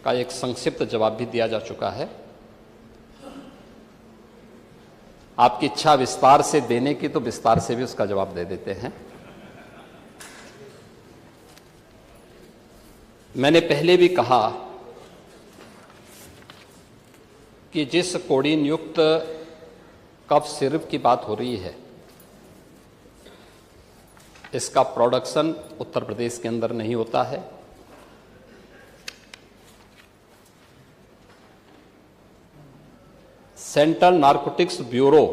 का एक संक्षिप्त जवाब भी दिया जा चुका है। आपकी इच्छा विस्तार से देने की तो विस्तार से भी उसका जवाब दे देते हैं। मैंने पहले भी कहा कि जिस कोडीन युक्त कफ सिरप की बात हो रही है, इसका प्रोडक्शन उत्तर प्रदेश के अंदर नहीं होता है। सेंट्रल नारकोटिक्स ब्यूरो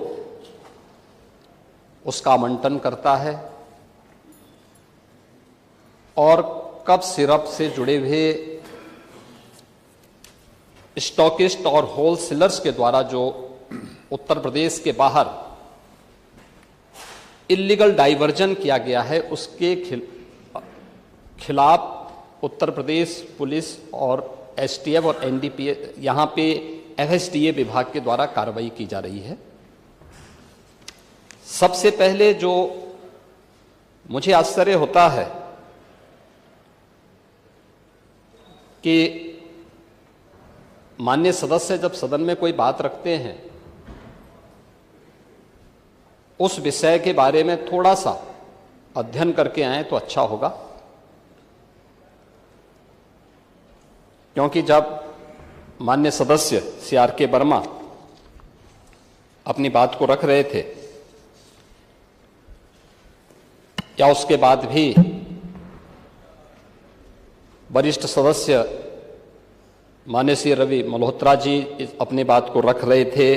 उसका आवंटन करता है और कफ सिरप से जुड़े हुए स्टॉकिस्ट और होलसेलर्स के द्वारा जो उत्तर प्रदेश के बाहर इलीगल डाइवर्जन किया गया है, उसके खिलाफ उत्तर प्रदेश पुलिस और एसटीएफ और एनडीपीए, यहाँ पे एफएसडीए विभाग के द्वारा कार्रवाई की जा रही है। सबसे पहले जो मुझे आश्चर्य होता है कि माननीय सदस्य जब सदन में कोई बात रखते हैं, उस विषय के बारे में थोड़ा सा अध्ययन करके आए तो अच्छा होगा। क्योंकि जब माननीय सदस्य CRK वर्मा अपनी बात को रख रहे थे, या उसके बाद भी वरिष्ठ सदस्य माननीय श्री रवि मल्होत्रा जी अपनी बात को रख रहे थे,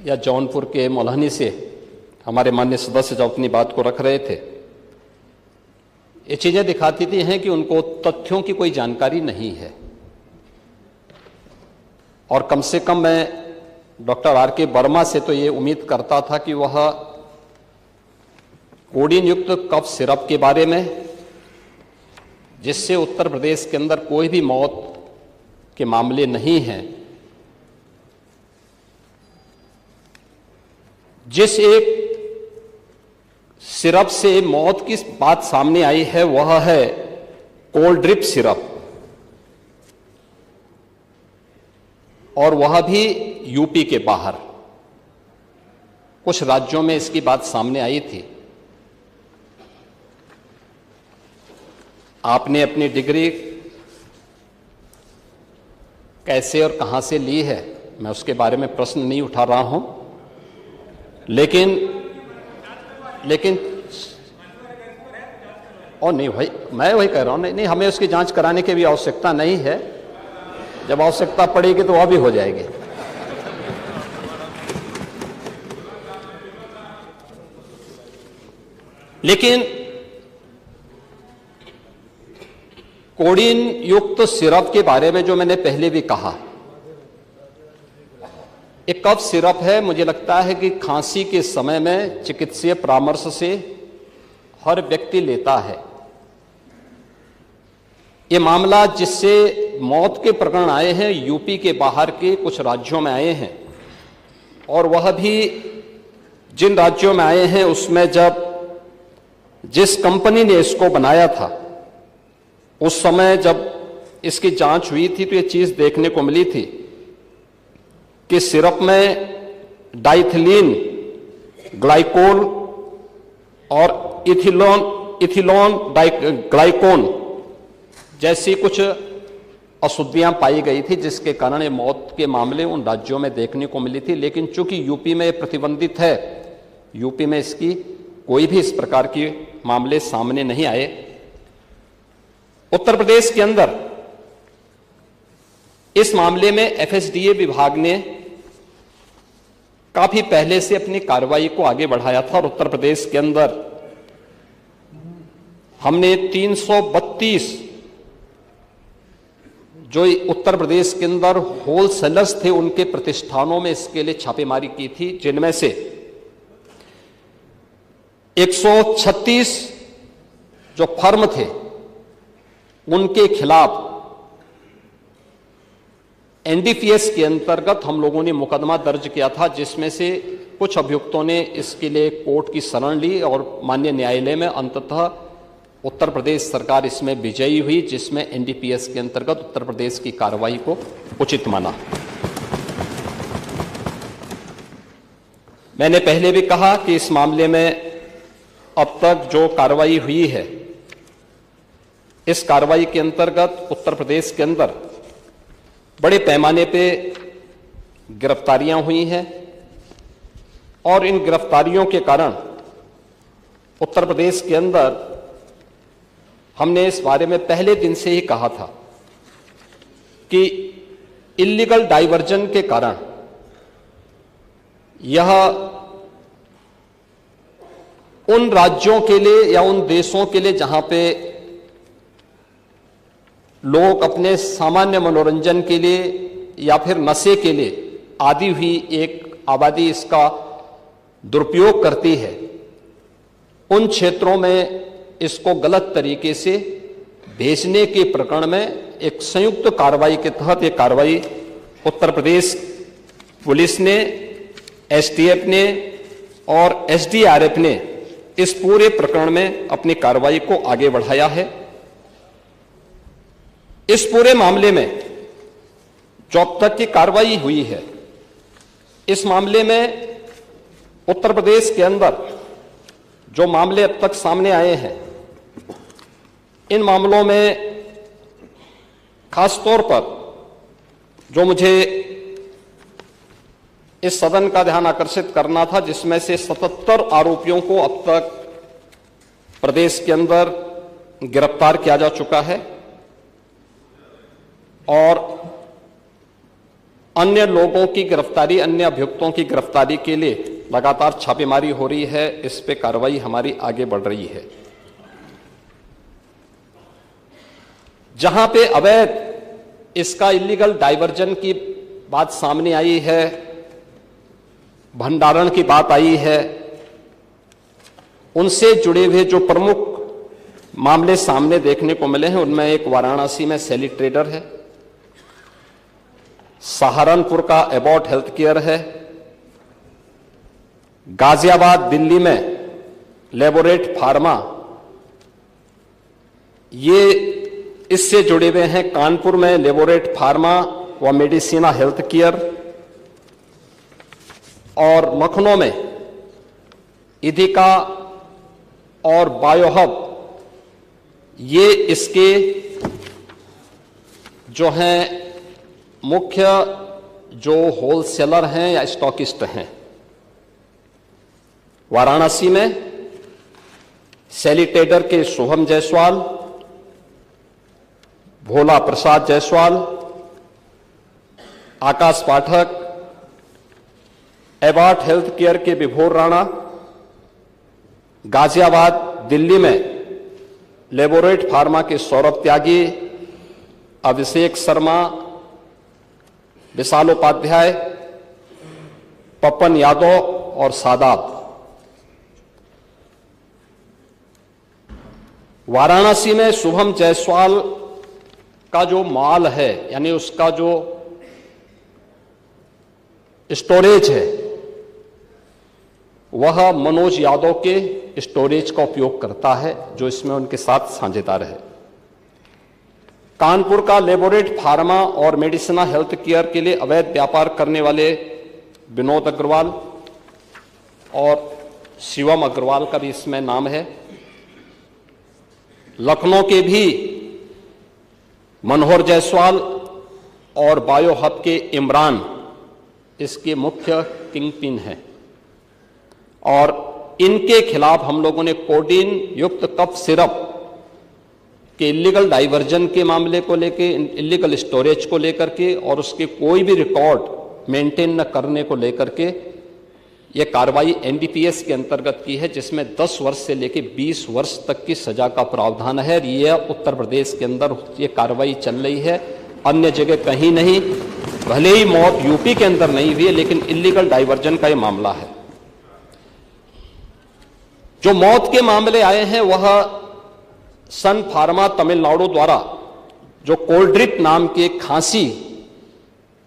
या जौनपुर के मोलहनी से हमारे माननीय सदस्य जब अपनी बात को रख रहे थे, ये चीजें दिखाती थी हैं कि उनको तथ्यों की कोई जानकारी नहीं है। और कम से कम मैं डॉक्टर RK वर्मा से तो ये उम्मीद करता था कि वह कोडीन युक्त कफ सिरप के बारे में, जिससे उत्तर प्रदेश के अंदर कोई भी मौत के मामले नहीं हैं, जिस एक सिरप से मौत की बात सामने आई है वह है कोल्ड ड्रिप सिरप, और वह भी यूपी के बाहर। कुछ राज्यों में इसकी बात सामने आई थी। आपने अपनी डिग्री कैसे और कहां से ली है, मैं उसके बारे में प्रश्न नहीं उठा रहा हूं, लेकिन और नहीं भाई, मैं वही कह रहा हूं, नहीं हमें उसकी जांच कराने की भी आवश्यकता नहीं है। जब आवश्यकता पड़ेगी तो वह भी हो जाएगी। लेकिन कोडीन युक्त सिरप के बारे में जो मैंने पहले भी कहा, एक कफ सिरप है। मुझे लगता है कि खांसी के समय में चिकित्सीय परामर्श से हर व्यक्ति लेता है। ये मामला जिससे मौत के प्रकरण आए हैं, यूपी के बाहर के कुछ राज्यों में आए हैं, और वह भी जिन राज्यों में आए हैं उसमें जब जिस कंपनी ने इसको बनाया था, उस समय जब इसकी जांच हुई थी तो ये चीज देखने को मिली थी कि सिरप में डाइथिलीन ग्लाइकोल और इथिलोन ग्लाइकोन जैसी कुछ अशुद्धियां पाई गई थी, जिसके कारण ये मौत के मामले उन राज्यों में देखने को मिली थी। लेकिन चूंकि यूपी में प्रतिबंधित है, यूपी में इसकी कोई भी इस प्रकार के मामले सामने नहीं आए। उत्तर प्रदेश के अंदर इस मामले में एफएसडीए विभाग ने काफी पहले से अपनी कार्रवाई को आगे बढ़ाया था, और उत्तर प्रदेश के अंदर हमने 332 जो उत्तर प्रदेश के अंदर होलसेलर्स थे उनके प्रतिष्ठानों में इसके लिए छापेमारी की थी, जिनमें से 136 जो फर्म थे उनके खिलाफ एनडीपीएस के अंतर्गत हम लोगों ने मुकदमा दर्ज किया था, जिसमें से कुछ अभियुक्तों ने इसके लिए कोर्ट की शरण ली और माननीय न्यायालय में अंततः उत्तर प्रदेश सरकार इसमें विजयी हुई, जिसमें एनडीपीएस के अंतर्गत उत्तर प्रदेश की कार्रवाई को उचित माना। मैंने पहले भी कहा कि इस मामले में अब तक जो कार्रवाई हुई है, इस कार्रवाई के अंतर्गत उत्तर प्रदेश के अंदर बड़े पैमाने पे गिरफ्तारियां हुई हैं और इन गिरफ्तारियों के कारण उत्तर प्रदेश के अंदर हमने इस बारे में पहले दिन से ही कहा था कि इल्लीगल डाइवर्जन के कारण यह उन राज्यों के लिए या उन देशों के लिए जहां पे लोग अपने सामान्य मनोरंजन के लिए या फिर नशे के लिए आदि हुई एक आबादी इसका दुरुपयोग करती है, उन क्षेत्रों में इसको गलत तरीके से भेजने के प्रकरण में एक संयुक्त कार्रवाई के तहत यह कार्रवाई उत्तर प्रदेश पुलिस ने, एसटीएफ ने और एसडीआरएफ ने इस पूरे प्रकरण में अपनी कार्रवाई को आगे बढ़ाया है। इस पूरे मामले में जो अब तक की कार्रवाई हुई है, इस मामले में उत्तर प्रदेश के अंदर जो मामले अब तक सामने आए हैं, इन मामलों में खास तौर पर जो मुझे इस सदन का ध्यान आकर्षित करना था, जिसमें से 77 आरोपियों को अब तक प्रदेश के अंदर गिरफ्तार किया जा चुका है और अन्य लोगों की गिरफ्तारी, अन्य अभियुक्तों की गिरफ्तारी के लिए लगातार छापेमारी हो रही है। इस पे कार्रवाई हमारी आगे बढ़ रही है। जहां पे अवैध इसका इल्लीगल डाइवर्जन की बात सामने आई है, भंडारण की बात आई है, उनसे जुड़े हुए जो प्रमुख मामले सामने देखने को मिले हैं, उनमें एक वाराणसी में सैली ट्रेडर है, सहारनपुर का एबॉट हेल्थ केयर है, गाजियाबाद दिल्ली में लेबोरेट फार्मा, ये इससे जुड़े हुए हैं कानपुर में लेबोरेट फार्मा व मेडिसिना हेल्थ केयर, और लखनऊ में इदिका और बायोहब, ये इसके जो हैं मुख्य जो होलसेलर हैं या स्टॉकिस्ट हैं। वाराणसी में सैली ट्रेडर के शुभम जायसवाल, भोला प्रसाद जायसवाल, आकाश पाठक, एबॉट हेल्थ केयर के विभोर राणा, गाजियाबाद दिल्ली में लेबोरेट फार्मा के सौरभ त्यागी, अभिषेक शर्मा, विशाल उपाध्याय, पप्पन यादव और सादात। वाराणसी में शुभम जायसवाल का जो माल है, यानी उसका जो स्टोरेज है, वह मनोज यादव के स्टोरेज का उपयोग करता है, जो इसमें उनके साथ साझेदार है। कानपुर का लेबोरेट फार्मा और मेडिसिना हेल्थ केयर के लिए अवैध व्यापार करने वाले विनोद अग्रवाल और शिवम अग्रवाल का भी इसमें नाम है। लखनऊ के भी मनोहर जायसवाल और बायोहब के इमरान इसके मुख्य किंगपिन हैं और इनके खिलाफ हम लोगों ने कोडीन युक्त कफ सिरप के इल्लीगल डाइवर्जन के मामले को लेके, इल्लीगल स्टोरेज को लेकर के और उसके कोई भी रिकॉर्ड मेंटेन न करने को लेकर के यह कार्रवाई एनडीपीएस के अंतर्गत की है, जिसमें 10 वर्ष से लेकर 20 वर्ष तक की सजा का प्रावधान है। यह उत्तर प्रदेश के अंदर ये कार्रवाई चल रही है, अन्य जगह कहीं नहीं। भले ही मौत यूपी के अंदर नहीं हुई है, लेकिन इल्लीगल डाइवर्जन का यह मामला है। जो मौत के मामले आए हैं वह सन फार्मा तमिलनाडु द्वारा जो कोल्ड्रिप नाम के खांसी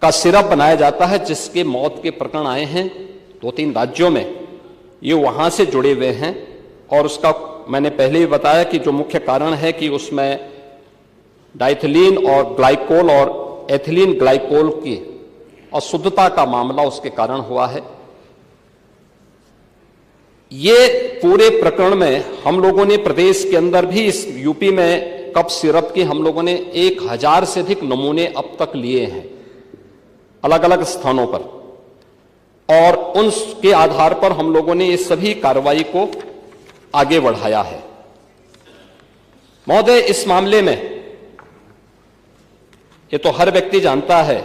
का सिरप बनाया जाता है, जिसके मौत के प्रकरण आए हैं 2-3 राज्यों में, ये वहां से जुड़े हुए हैं और उसका मैंने पहले ही बताया कि जो मुख्य कारण है कि उसमें डाइथिलीन और ग्लाइकोल और एथिलीन ग्लाइकोल की अशुद्धता का मामला उसके कारण हुआ है। ये पूरे प्रकरण में हम लोगों ने प्रदेश के अंदर भी इस यूपी में कफ सिरप के हम लोगों ने 1000 से अधिक नमूने अब तक लिए हैं अलग अलग स्थानों पर, और उनके आधार पर हम लोगों ने इस सभी कार्रवाई को आगे बढ़ाया है। महोदय, इस मामले में ये तो हर व्यक्ति जानता है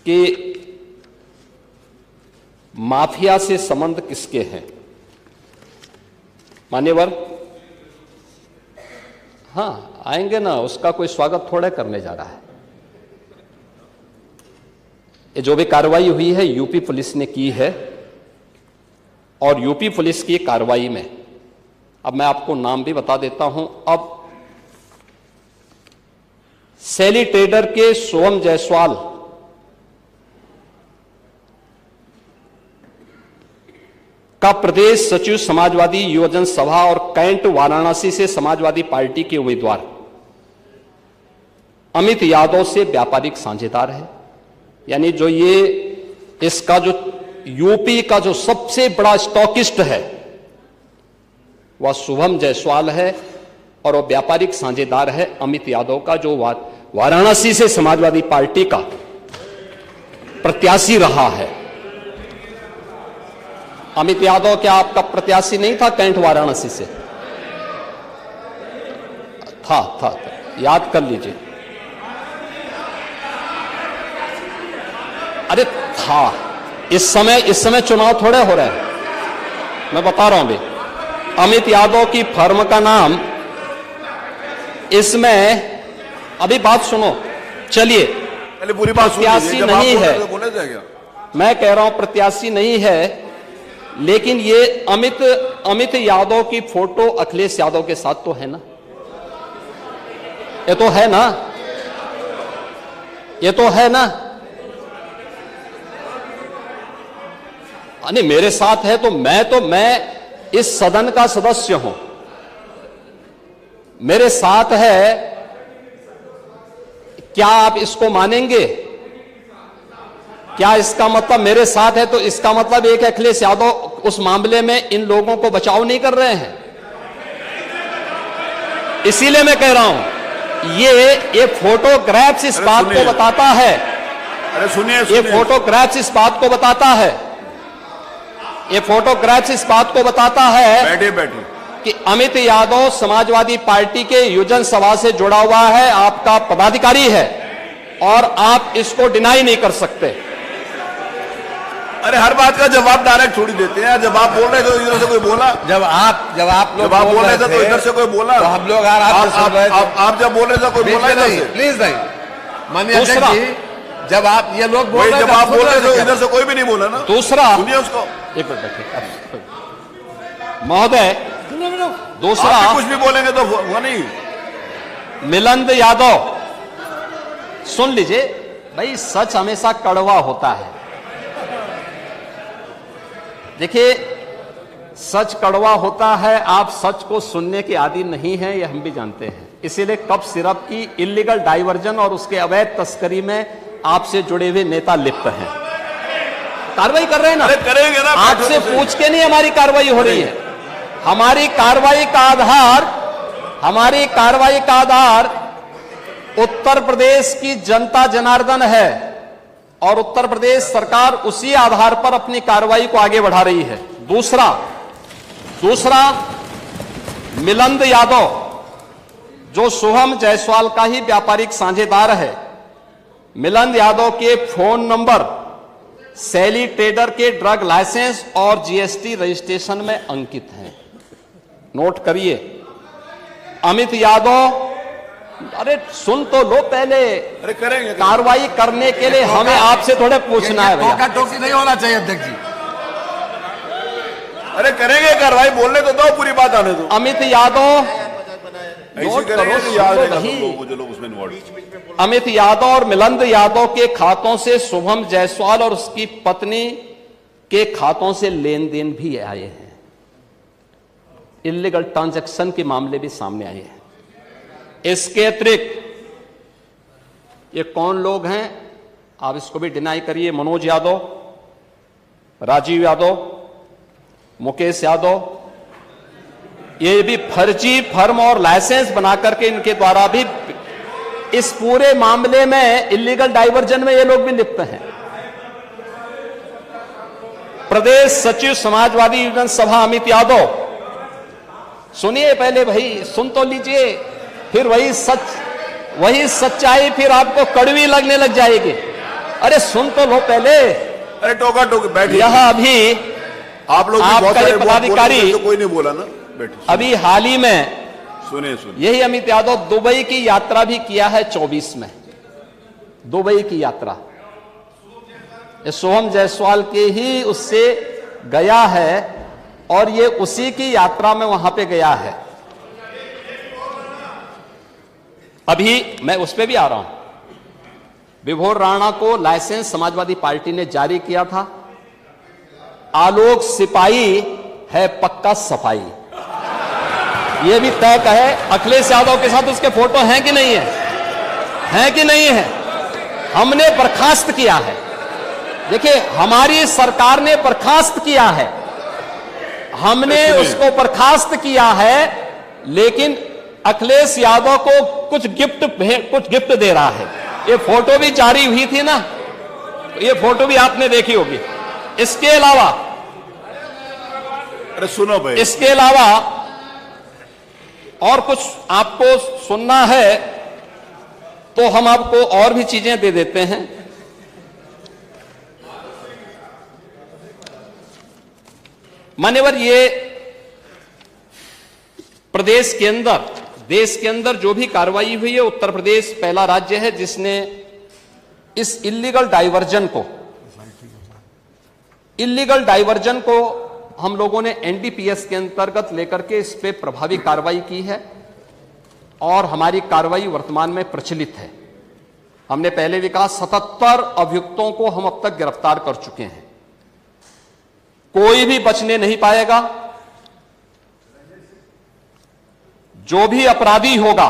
कि माफिया से संबंध किसके हैं। मान्यवर, हां आएंगे ना, उसका कोई स्वागत थोड़ा करने जा रहा है। ये जो भी कार्रवाई हुई है यूपी पुलिस ने की है, और यूपी पुलिस की कार्रवाई में अब मैं आपको नाम भी बता देता हूं। अब सैली ट्रेडर के सोहम जायसवाल का प्रदेश सचिव समाजवादी युवजन सभा और कैंट वाराणसी से समाजवादी पार्टी के उम्मीदवार अमित यादव से व्यापारिक साझेदार है। यानी जो ये इसका जो यूपी का जो सबसे बड़ा स्टॉकिस्ट है वह शुभम जायसवाल है, और वह व्यापारिक साझेदार है अमित यादव का, जो वाराणसी से समाजवादी पार्टी का प्रत्याशी रहा है। अमित यादव क्या आपका प्रत्याशी नहीं था कैंट वाराणसी से? था, याद कर लीजिए। अरे था, इस समय चुनाव थोड़े हो रहे हैं, मैं बता रहा हूं भी। अमित यादव की फर्म का नाम इसमें, अभी बात सुनो, चलिए, पूरी बात प्रत्याशी नहीं है, मैं कह रहा हूं प्रत्याशी नहीं है, लेकिन ये अमित यादव की फोटो अखिलेश यादव के साथ तो है ना, ये तो है ना, ये तो है ना। नहीं, मेरे साथ है तो मैं इस सदन का सदस्य हूं, मेरे साथ है, क्या आप इसको मानेंगे? क्या इसका मतलब मेरे साथ है तो इसका मतलब एक अखिलेश यादव उस मामले में इन लोगों को बचाव नहीं कर रहे हैं? इसीलिए मैं कह रहा हूं ये फोटोग्राफ्स इस बात को बताता है। अरे सुनिए, ये फोटोग्राफ्स इस बात को बताता है, ये फोटोग्राफ्स इस बात को बताता है बैठे कि अमित यादव समाजवादी पार्टी के युवजन सभा से जुड़ा हुआ है, आपका पदाधिकारी है, और आप इसको डिनाई नहीं कर सकते। अरे हर बात का जवाब डायरेक्ट थोड़ी देते हैं। जब आप बोल रहे थे तो इधर से कोई बोला, जब आप लोग बोल रहे थे तो इधर से कोई बोला, तो हम लोग आप जब बोल रहे थे कोई बोला इधर से? प्लीज नहीं, माननीय अध्यक्ष जी, जब आप ये लोग बोल रहे जब आप बोल रहे थे इधर से कोई भी नहीं बोला ना। दूसरा, सुनिए उसको, एक मिनट महोदय, दूसरा कुछ भी बोलेंगे तो वो नहीं। मिलिंद यादव, सुन लीजिए भाई, सच हमेशा कड़वा होता है। देखिए, सच कड़वा होता है, आप सच को सुनने के आदी नहीं हैं, ये हम भी जानते हैं। इसीलिए कफ सिरप की इलीगल डाइवर्जन और उसके अवैध तस्करी में आपसे जुड़े हुए नेता लिप्त हैं। कार्रवाई कर रहे हैं ना? अरे करेंगे ना, आपसे पूछ के नहीं हमारी कार्रवाई हो रही है। हमारी कार्रवाई का आधार उत्तर प्रदेश की जनता जनार्दन है, और उत्तर प्रदेश सरकार उसी आधार पर अपनी कार्रवाई को आगे बढ़ा रही है। दूसरा मिलिंद यादव, जो शुभम जायसवाल का ही व्यापारिक साझेदार है, मिलिंद यादव के फोन नंबर सैली ट्रेडर के ड्रग लाइसेंस और जीएसटी रजिस्ट्रेशन में अंकित हैं। नोट करिए, अमित यादव, अरे सुन तो लो पहले। अरे करेंगे, कार्रवाई करने के लिए हमें आपसे थोड़े पूछना है भैया। टोकी नहीं होना चाहिए अध्यक्ष जी। अरे करेंगे कार्रवाई, बोलने तो दो, पूरी बात आने दो। अमित यादव, ऐसे करेंगे तो याद रहेगा सब लोगों को जो लोग उसमें इन्वॉल्व। अमित यादव और मिलिंद यादव के खातों से शुभम जायसवाल और उसकी पत्नी के खातों से लेन देन भी आए हैं। इलीगल ट्रांजैक्शन के मामले भी सामने आए हैं। इसके अतिरिक्त ये कौन लोग हैं, आप इसको भी डिनाई करिए। मनोज यादव, राजीव यादव, मुकेश यादव, ये भी फर्जी फर्म और लाइसेंस बनाकर के इनके द्वारा भी इस पूरे मामले में इलीगल डाइवर्जन में ये लोग भी लिप्त हैं। प्रदेश सचिव समाजवादी यूनियन सभा अमित यादव, सुनिए पहले भाई, सुन तो लीजिए, फिर वही सच्चाई फिर आपको कड़वी लगने लग जाएगी। अरे सुन तो लो पहले। अरे टोका टोकी बैठिए। यह अभी आप लोग आपका ये पदाधिकारी तो कोई नहीं बोला ना, बैठिए। अभी हाल ही में सुनिए यही अमित यादव दुबई की यात्रा भी किया है 24 में, दुबई की यात्रा सोहम जायसवाल के ही उससे गया है और ये उसी की यात्रा में वहां पे गया है। अभी मैं उस पे भी आ रहा हूं। विभोर राणा को लाइसेंस समाजवादी पार्टी ने जारी किया था। आलोक सिपाही है पक्का सफाई, यह भी तय है। अखिलेश यादव के साथ उसके फोटो हैं कि नहीं है, हैं कि नहीं है? हमने बर्खास्त किया है। देखिए, हमारी सरकार ने बर्खास्त किया है, हमने उसको बर्खास्त किया है, लेकिन अखिलेश यादव को कुछ गिफ्ट दे रहा है। ये फोटो भी जारी हुई थी ना, ये फोटो भी आपने देखी होगी। इसके अलावा अरे सुनो भाई, इसके अलावा और कुछ आपको सुनना है तो हम आपको और भी चीजें दे देते हैं। मान्यवर, ये प्रदेश के अंदर, देश के अंदर जो भी कार्रवाई हुई है, उत्तर प्रदेश पहला राज्य है जिसने इस इलीगल डाइवर्जन को हम लोगों ने एनडीपीएस के अंतर्गत लेकर के इस पे प्रभावी कार्रवाई की है और हमारी कार्रवाई वर्तमान में प्रचलित है। हमने पहले भी कहा 77 अभियुक्तों को हम अब तक गिरफ्तार कर चुके हैं। कोई भी बचने नहीं पाएगा। जो भी अपराधी होगा,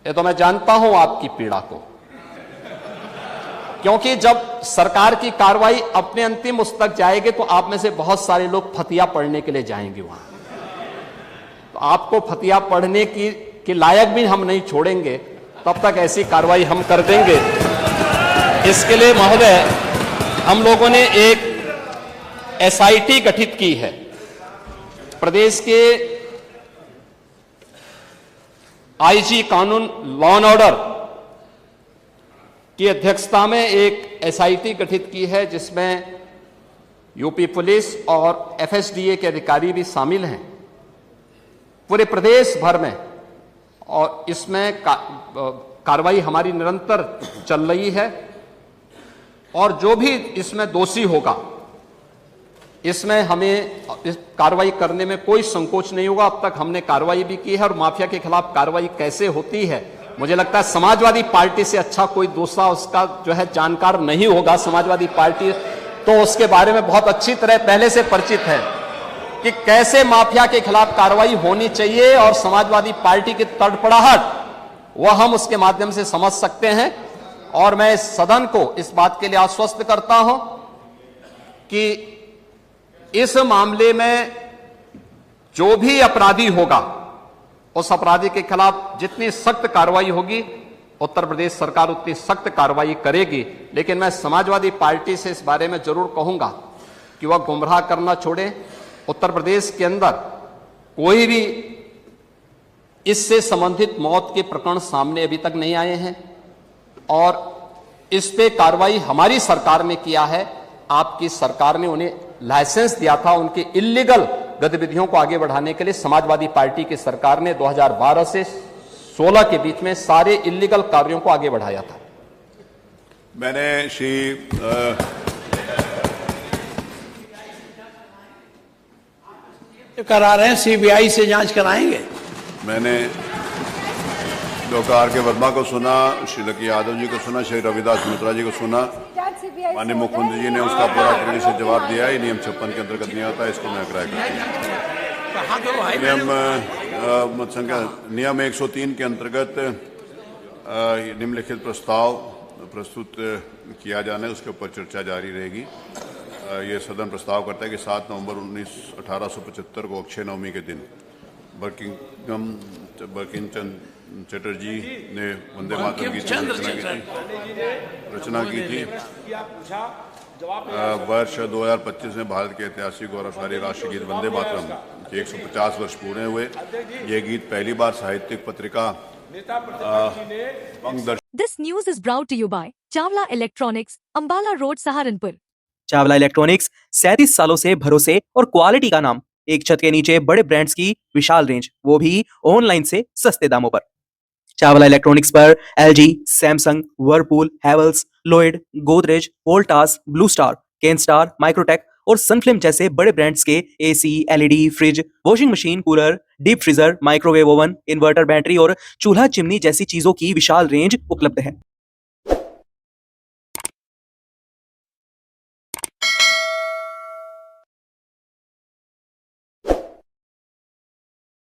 ये तो मैं जानता हूं आपकी पीड़ा को, क्योंकि जब सरकार की कार्रवाई अपने अंतिम उस तक जाएगी तो आप में से बहुत सारे लोग फतिया पढ़ने के लिए जाएंगे वहां, तो आपको फतिया पढ़ने की लायक भी हम नहीं छोड़ेंगे। तब तक ऐसी कार्रवाई हम कर देंगे। इसके लिए महोदय, हम लोगों ने एक एसआईटी गठित की है। प्रदेश के आईजी कानून लॉ एंड ऑर्डर की अध्यक्षता में एक एसआईटी गठित की है, जिसमें यूपी पुलिस और एफएसडीए के अधिकारी भी शामिल हैं पूरे प्रदेश भर में, और इसमें कार्रवाई हमारी निरंतर चल रही है। और जो भी इसमें दोषी होगा, इसमें हमें इस कार्रवाई करने में कोई संकोच नहीं होगा। अब तक हमने कार्रवाई भी की है, और माफिया के खिलाफ कार्रवाई कैसे होती है, मुझे लगता है समाजवादी पार्टी से अच्छा कोई दूसरा उसका जो है जानकार नहीं होगा। समाजवादी पार्टी तो उसके बारे में बहुत अच्छी तरह पहले से परिचित है कि कैसे माफिया के खिलाफ कार्रवाई होनी चाहिए, और समाजवादी पार्टी की तड़पड़ाहट वह हम उसके माध्यम से समझ सकते हैं। और मैं इस सदन को इस बात के लिए आश्वस्त करता हूं कि इस मामले में जो भी अपराधी होगा, उस अपराधी के खिलाफ जितनी सख्त कार्रवाई होगी, उत्तर प्रदेश सरकार उतनी सख्त कार्रवाई करेगी। लेकिन मैं समाजवादी पार्टी से इस बारे में जरूर कहूंगा कि वह गुमराह करना छोड़े। उत्तर प्रदेश के अंदर कोई भी इससे संबंधित मौत के प्रकरण सामने अभी तक नहीं आए हैं, और इस पे कार्रवाई हमारी सरकार ने किया है। आपकी सरकार ने उन्हें लाइसेंस दिया था, उनकी इलीगल गतिविधियों को आगे बढ़ाने के लिए समाजवादी पार्टी की सरकार ने 2012 से 16 के बीच में सारे इलीगल कार्यों को आगे बढ़ाया था। मैंने करा रहे हैं, सीबीआई से जांच कराएंगे। मैंने डॉक्टर आर के वर्मा को सुना, श्री लकी यादव जी को सुना, श्री रविदास मिश्रा जी को सुना। माननीय मुख्यमंत्री जी ने उसका पूरा क्रेडिट से जवाब दिया है। नियम 56 के अंतर्गत नहीं आता, इसको मैं अग्राह्य करता हूं। कहा तो भाई नियम संख्या नियम 103 के अंतर्गत निम्नलिखित प्रस्ताव प्रस्तुत किया जाना है, उसके ऊपर चर्चा जारी रहेगी। ये सदन प्रस्ताव करता है कि 7 नवंबर 1875 को अक्षय नवमी के दिन बंकिमचंद्र चटर्जी ने वंदे मातरम गीत की रचना की थी। वर्ष 2025 में भारत के ऐतिहासिक गौरवशाली राष्ट्रीय गीत वंदे मातरम के 150 वर्ष पूरे हुए। ये गीत पहली बार साहित्यिक पत्रिका This news is brought to you by Chawla Electronics, Ambala Road, Saharanpur. Chawla electronics 37 सालों से भरोसे और क्वालिटी का नाम। एक छत के नीचे बड़े ब्रांड्स की विशाल रेंज, वो भी ऑनलाइन से सस्ते दामों पर। चावला इलेक्ट्रॉनिक्स पर LG, Samsung, Whirlpool, Havells, Lloyd, Godrej, Voltas, blue star, Kenstar, Microtek और सनफ्लिम जैसे बड़े ब्रांड्स के AC, LED, fridge, washing machine, cooler, deep freezer, microwave oven, inverter, battery और चूल्हा चिमनी जैसी चीजों की विशाल रेंज उपलब्ध है।